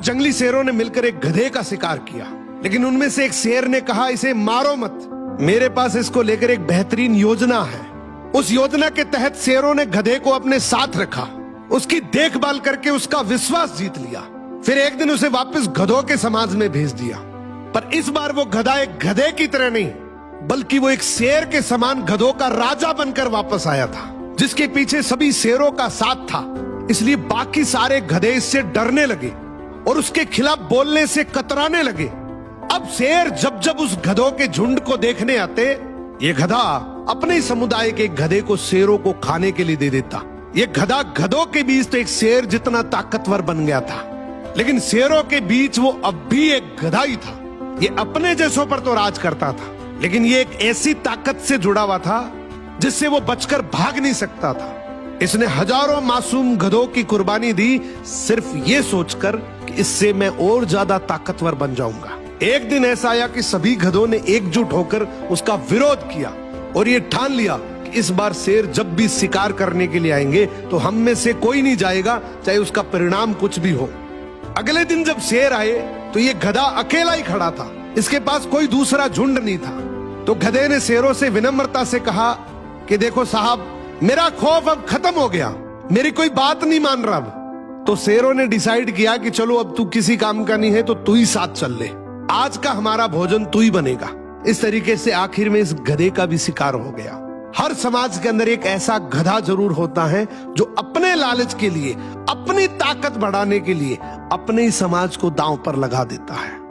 जंगली शेरों ने मिलकर एक गधे का शिकार किया, लेकिन उनमें से एक शेर ने कहा, इसे मारो मत, मेरे पास इसको लेकर एक बेहतरीन योजना है। उस योजना के तहत शेरों ने गधे को अपने साथ रखा, उसकी देखभाल करके उसका विश्वास जीत लिया। फिर एक दिन उसे वापस गधों के समाज में भेज दिया, पर इस बार वो गधा एक गधे की तरह नहीं, बल्कि वो एक शेर के समान गधों का राजा बनकर वापस आया था, जिसके पीछे सभी शेरों का साथ था। इसलिए बाकी सारे गधे इससे डरने लगे और उसके खिलाफ बोलने से कतराने लगे। अब शेर जब जब उस गधों के झुंड को देखने आते, ये गधा अपने समुदाय के गधे को शेरों को खाने के लिए दे देता। ये गधा गधों के बीच तो एक शेर जितना ताकतवर बन गया था, लेकिन शेरों के बीच वो अब भी एक गधा ही था। ये अपने जैसों पर तो राज करता था, लेकिन ये एक ऐसी ताकत से जुड़ा हुआ था जिससे वो बचकर भाग नहीं सकता था। इसने हजारों मासूम गधों की कुर्बानी दी, सिर्फ ये सोचकर कि इससे मैं और ज्यादा ताकतवर बन जाऊंगा। एक दिन ऐसा आया कि सभी गधों ने एकजुट होकर उसका विरोध किया और ये ठान लिया कि इस बार शेर जब भी शिकार करने के लिए आएंगे तो हम में से कोई नहीं जाएगा, चाहे उसका परिणाम कुछ भी हो। अगले दिन जब शेर आए तो ये गधा अकेला ही खड़ा था, इसके पास कोई दूसरा झुंड नहीं था। तो गधे ने शेरों से विनम्रता से कहा कि देखो साहब, मेरा खौफ अब खत्म हो गया, मेरी कोई बात नहीं मान रहा अब। तो शेरों ने डिसाइड किया कि चलो अब तू किसी काम का नहीं है तो तू ही साथ चल ले, आज का हमारा भोजन तू ही बनेगा। इस तरीके से आखिर में इस गधे का भी शिकार हो गया। हर समाज के अंदर एक ऐसा गधा जरूर होता है जो अपने लालच के लिए, अपनी ताकत बढ़ाने के लिए अपने ही समाज को दांव पर लगा देता है।